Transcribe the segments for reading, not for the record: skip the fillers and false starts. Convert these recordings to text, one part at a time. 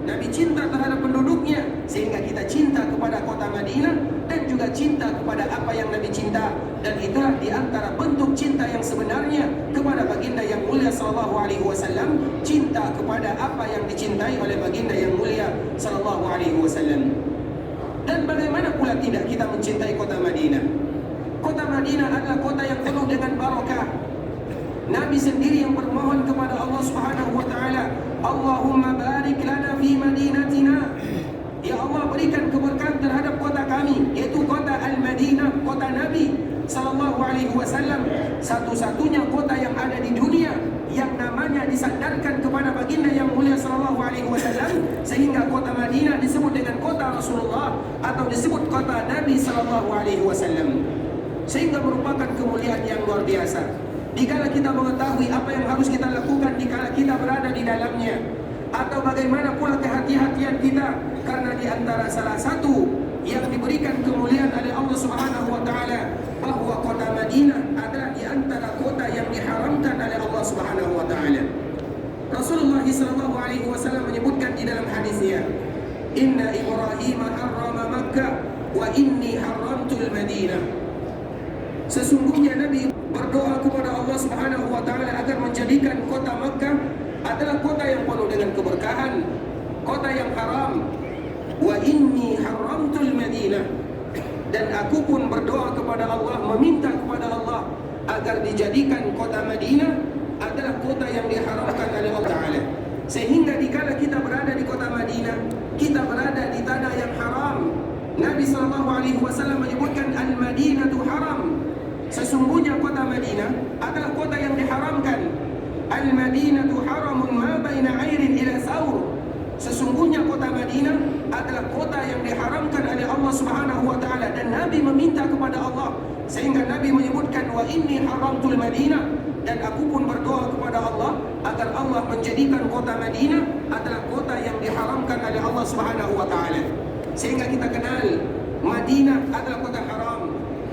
Nabi cinta terhadap penduduknya, sehingga kita cinta kepada kota Madinah dan juga cinta kepada apa yang Nabi cinta. Dan itulah di antara bentuk cinta yang sebenarnya kepada baginda yang mulia sallallahu alaihi wasallam, cinta kepada apa yang dicintai oleh baginda yang mulia sallallahu alaihi wasallam. Dan bagaimana pula tidak kita mencintai kota Madinah? Kota Madinah adalah kota yang penuh dengan barakah. Nabi sendiri yang bermohon kepada Allah Subhanahu wa taala, Allahumma barik lana fi madinatina. Ya Allah, berikan keberkahan terhadap kota kami, yaitu kota Al-Madinah, kota Nabi sallallahu alaihi wasallam, satu-satunya kota yang ada di dunia yang namanya disandarkan kepada baginda yang mulia sallallahu alaihi wasallam, sehingga kota Madinah disebut dengan kota Rasulullah atau disebut kota Nabi sallallahu alaihi wasallam, sehingga merupakan kemuliaan yang luar biasa. Dikala kita mengetahui apa yang harus kita lakukan dikala kita berada di dalamnya, atau bagaimana pula kehati-hatian kita, karena di antara salah satu yang diberikan kemuliaan oleh Allah Subhanahu wa taala bahwa kota Madinah adalah di antara kota yang diharamkan oleh Allah Subhanahu wa taala. Rasulullah sallallahu alaihi wasallam menyebutkan di dalam hadisnya, "Inna Ibrahim harrama Makkah wa inni haramtul Madinah." Sesungguhnya Nabi berdoa kepada Allah Subhanahu wa taala agar menjadikan kota Makkah adalah kota yang penuh dengan keberkahan, kota yang haram. Wa inni haramtul Madinah, dan aku pun berdoa kepada Allah, meminta kepada Allah agar dijadikan kota Madinah adalah kota yang diharamkan oleh Allah Ta'ala. Sehingga dikala kita berada di kota Madinah, kita berada di tanah yang haram. Nabi SAW menyebutkan Al-Madinatu haram. Sesungguhnya kota Madinah adalah kota yang diharamkan. Al-Madinatu haramun ma baina airin ila saur. Sesungguhnya kota Madinah adalah kota yang diharamkan oleh Allah Subhanahu wa taala, dan Nabi meminta kepada Allah, sehingga Nabi menyebutkan wa inni haramtul Madinah, dan aku pun berdoa kepada Allah agar Allah menjadikan kota Madinah adalah kota yang diharamkan oleh Allah Subhanahu wa taala. Sehingga kita kenal Madinah adalah kota haram,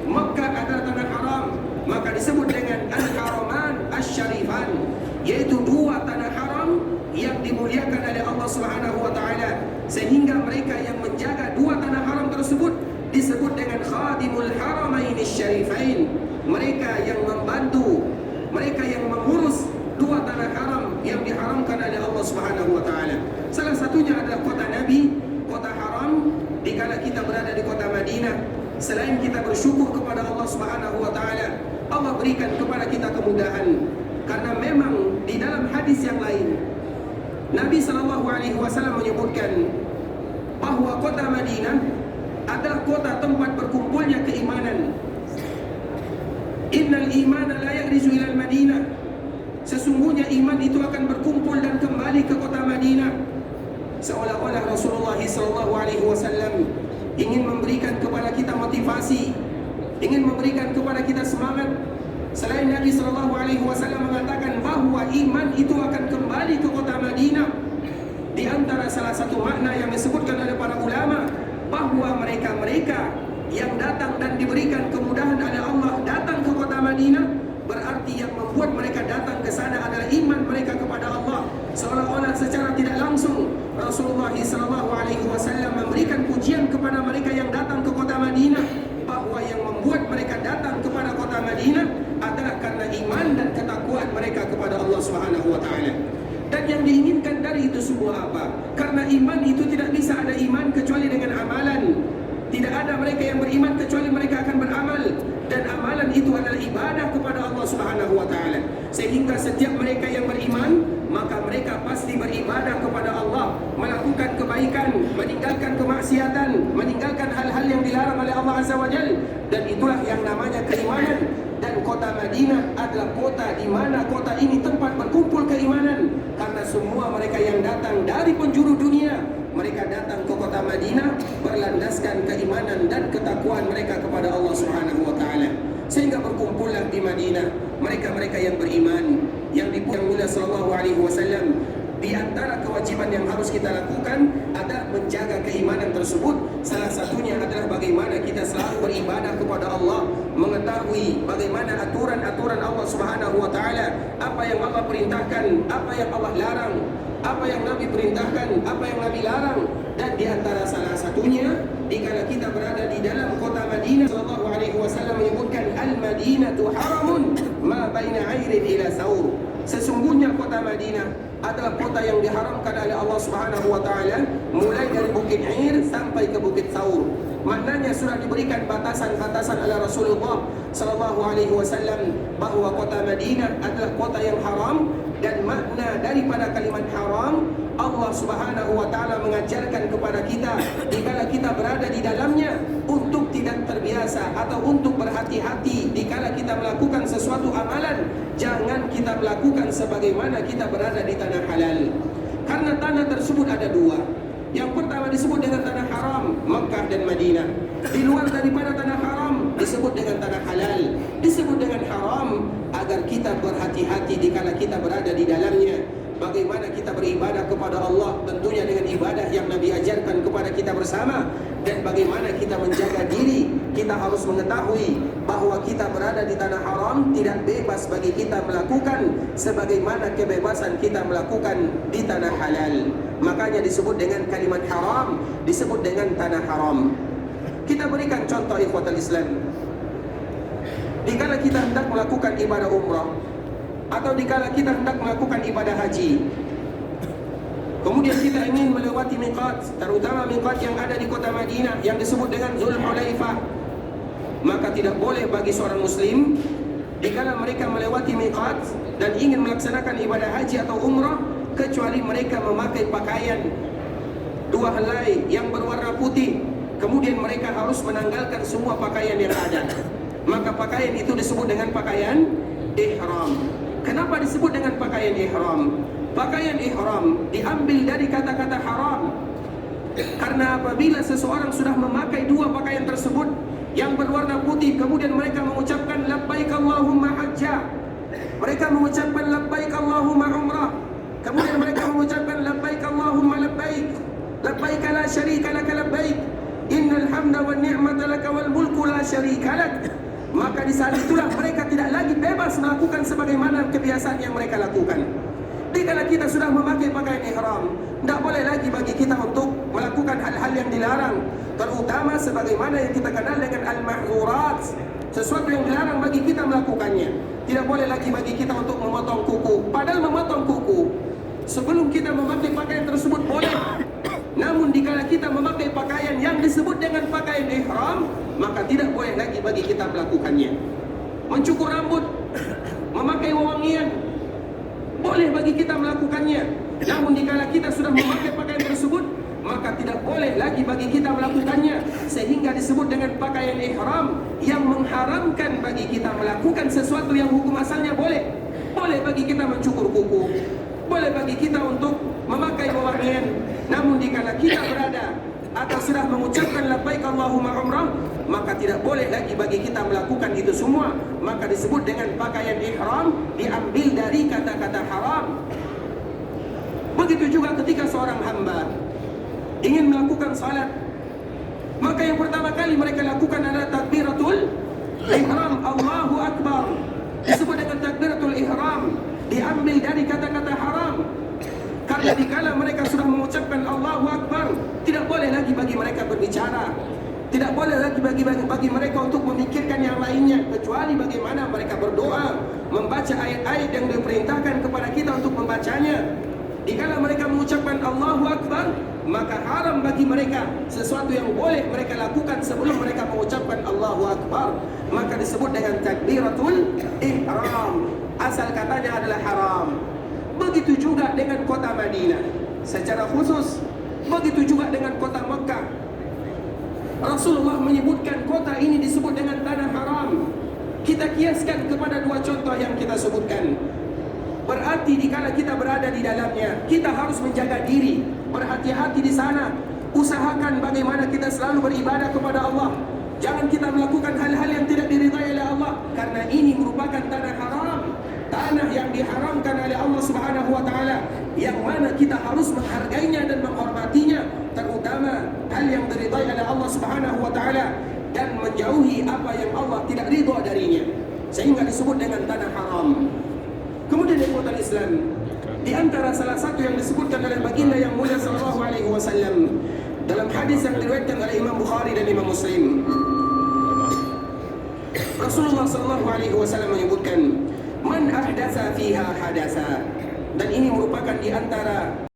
Makkah adalah tanah haram, maka disebut dengan Al-Haraman Asy-Syarifan, yaitu dua tanah haram yang dimuliakan oleh Allah Subhanahu wa taala, sehingga mereka yang menjaga dua tanah haram tersebut disebut dengan Khadimul Haramain Asy-Syarifain. Mereka yang membantu, mereka yang mengurus dua tanah haram yang diharamkan oleh Allah Subhanahu wa taala. Salah satunya adalah kota Nabi, kota haram. Dikala kita berada di kota Madinah, selain kita bersyukur kepada Allah Subhanahu wa taala, Allah berikan kepada kita kemudahan. Karena memang di dalam hadis yang lain Nabi SAW menyebutkan bahwa kota Madinah adalah kota tempat berkumpulnya keimanan. Innal imana la yagrizu ilal Madinah. Sesungguhnya iman itu akan berkumpul dan kembali ke kota Madinah. Seolah-olah Rasulullah SAW ingin memberikan kepada kita motivasi, ingin memberikan kepada kita semangat. Selain Nabi SAW mengatakan bahwa iman itu akan kembali ke kota Madinah, di antara salah satu makna yang disebutkan oleh para ulama bahwa mereka-mereka yang datang dan diberikan kemudahan oleh Allah datang ke kota Madinah, berarti yang membuat mereka datang ke sana adalah iman mereka kepada Allah. Seolah-olah secara tidak langsung Rasulullah SAW memberikan pujian kepada mereka yang datang ke kota Madinah, bahwa yang membuat mereka datang kepada kota Madinah adalah karena iman dan ketakwaan mereka kepada Allah Subhanahu wa taala. Dan yang diinginkan dari itu semua apa? Karena iman itu tidak bisa ada iman kecuali dengan amalan. Tidak ada mereka yang beriman kecuali mereka akan beramal, dan amalan itu adalah ibadah kepada Allah Subhanahu wa taala. Sehingga setiap mereka yang beriman, maka mereka pasti beribadah kepada Allah, melakukan kebaikan, meninggalkan kemaksiatan, meninggalkan hal-hal yang dilarang oleh Allah Azza wa Jalla, dan itulah yang namanya keimanan. Dan kota Madinah adalah kota di mana kota ini tempat berkumpul keimanan, karena semua mereka yang datang dari penjuru dunia, mereka datang ke kota Madinah berlandaskan keimanan dan ketakwaan mereka kepada Allah Subhanahu wa taala. Sehingga berkumpullah di Madinah mereka-mereka yang beriman, yang dipuja sallallahu alaihi wasallam. Di antara kewajiban yang harus kita lakukan adalah menjaga keimanan tersebut. Salah satunya adalah bagaimana kita selalu beribadah kepada Allah, mengetahui bagaimana aturan-aturan Allah Subhanahu wa taala, apa yang Allah perintahkan, apa yang Allah larang. apa yang Nabi perintahkan, apa yang Nabi larang. Dan di antara salah satunya, dikala kita berada di dalam kota Madinah, sallallahu alaihi wasallam menyebutkan al-Madinatu haramun ma baina airin ila saur. Sesungguhnya kota Madinah adalah kota yang diharamkan oleh Allah Subhanahu wa taala, mulai dari Bukit Air sampai ke Bukit Saur. Maknanya sudah diberikan batasan-batasan oleh Rasulullah sallallahu alaihi wasallam bahwa kota Madinah adalah kota yang haram. Dan makna daripada kalimat haram, Allah Subhanahu wa taala mengajarkan kepada kita dikala kita berada di dalamnya untuk tidak terbiasa atau untuk berhati-hati dikala kita melakukan sesuatu amalan. Jangan kita melakukan sebagaimana kita berada di tanah halal. Karena tanah tersebut ada dua. Yang pertama disebut dengan tanah haram, Makkah dan Madinah. Di luar daripada tanah haram disebut dengan tanah halal. Disebut dengan haram agar kita berhati-hati dikala kita berada di dalamnya. Bagaimana kita beribadah kepada Allah, tentunya dengan ibadah yang Nabi ajarkan kepada kita bersama. Dan bagaimana kita menjaga diri, kita harus mengetahui bahwa kita berada di tanah haram, tidak bebas bagi kita melakukan sebagaimana kebebasan kita melakukan di tanah halal. Makanya disebut dengan kalimat haram, disebut dengan tanah haram. Kita berikan contoh ikhwatal Islam. Dikala kita hendak melakukan ibadah umrah atau dikala kita hendak melakukan ibadah haji, kemudian kita ingin melewati miqat, terutama miqat yang ada di kota Madinah yang disebut dengan Zulhulaifah, maka tidak boleh bagi seorang muslim dikala mereka melewati miqat dan ingin melaksanakan ibadah haji atau umrah, kecuali mereka memakai pakaian dua helai yang berwarna putih. Kemudian mereka harus menanggalkan semua pakaian yang ada. Maka pakaian itu disebut dengan pakaian ihram. Kenapa disebut dengan pakaian ihram? Pakaian ihram diambil dari kata-kata haram. Karena apabila seseorang sudah memakai dua pakaian tersebut yang berwarna putih, kemudian mereka mengucapkan labbaik Allahumma hajja, mereka mengucapkan labbaik Allahumma umrah, kemudian mereka mengucapkan labbaik Allahumma labbaik, labbaik la syarika laka labbaik, innal hamda wan ni'mata laka wal mulku la syarika lak. Maka di saat itulah mereka tidak lagi bebas melakukan sebagaimana kebiasaan yang mereka lakukan. Dikala kita sudah memakai pakaian ihram, tidak boleh lagi bagi kita untuk melakukan hal-hal yang dilarang, terutama sebagaimana yang kita kenal dengan al-mahzurat, sesuatu yang dilarang bagi kita melakukannya. Tidak boleh lagi bagi kita untuk memotong kuku. Padahal memotong kuku sebelum kita memakai pakaian tersebut boleh. Namun dikala kita memakai pakaian yang disebut dengan pakaian ihram, maka tidak boleh lagi bagi kita melakukannya. Mencukur rambut, memakai wewangian, boleh bagi kita melakukannya. Namun dikala kita sudah memakai pakaian tersebut, maka tidak boleh lagi bagi kita melakukannya. Sehingga disebut dengan pakaian ihram yang mengharamkan bagi kita melakukan sesuatu yang hukum asalnya boleh. Boleh bagi kita mencukur kuku, boleh bagi kita untuk memakai wewangian. Namun dikala kita berada atau sudah mengucapkan labbaik Allahumma umrah, maka tidak boleh lagi bagi kita melakukan itu semua. Maka disebut dengan pakaian ihram, diambil dari kata-kata haram. Begitu juga ketika seorang hamba ingin melakukan salat, maka yang pertama kali mereka lakukan adalah takbiratul ihram, Allahu Akbar. Disebut dengan takbiratul ihram, diambil dari kata-kata haram. Karena dikala mereka sudah mengucapkan Allahu Akbar, tidak boleh lagi bagi mereka berbicara, tidak boleh lagi bagi mereka untuk memikirkan yang lainnya, kecuali bagaimana mereka berdoa, membaca ayat-ayat yang diperintahkan kepada kita untuk membacanya. Dikala mereka mengucapkan Allahu Akbar, maka haram bagi mereka sesuatu yang boleh mereka lakukan sebelum mereka mengucapkan Allahu Akbar, maka disebut dengan takbiratul ihram. Asal katanya adalah haram. Begitu juga dengan kota Madinah secara khusus, begitu juga dengan kota Mekah. Rasulullah menyebutkan kota ini disebut dengan tanah haram. Kita kiaskan kepada dua contoh yang kita sebutkan. Berarti dikala kita berada di dalamnya, kita harus menjaga diri, berhati-hati di sana. Usahakan bagaimana kita selalu beribadah kepada Allah. Jangan kita melakukan hal-hal yang tidak diridhai oleh Allah, karena ini merupakan tanah haram, tanah yang diharamkan oleh Allah Subhanahu wa taala, yang mana kita harus menghargainya dan menghormatinya, terutama hal yang diridhai oleh Allah Subhanahu wa taala, dan menjauhi apa yang Allah tidak ridha darinya, sehingga disebut dengan tanah haram. Kemudian ikhwatal Islam, di antara salah satu yang disebutkan oleh baginda yang mulia sallallahu alaihi wasallam dalam hadis yang diriwayatkan oleh Imam Bukhari dan Imam Muslim, Rasulullah sallallahu alaihi wasallam menyebutkan, "Man ahdatsa fiha hadasa." Dan ini merupakan di antara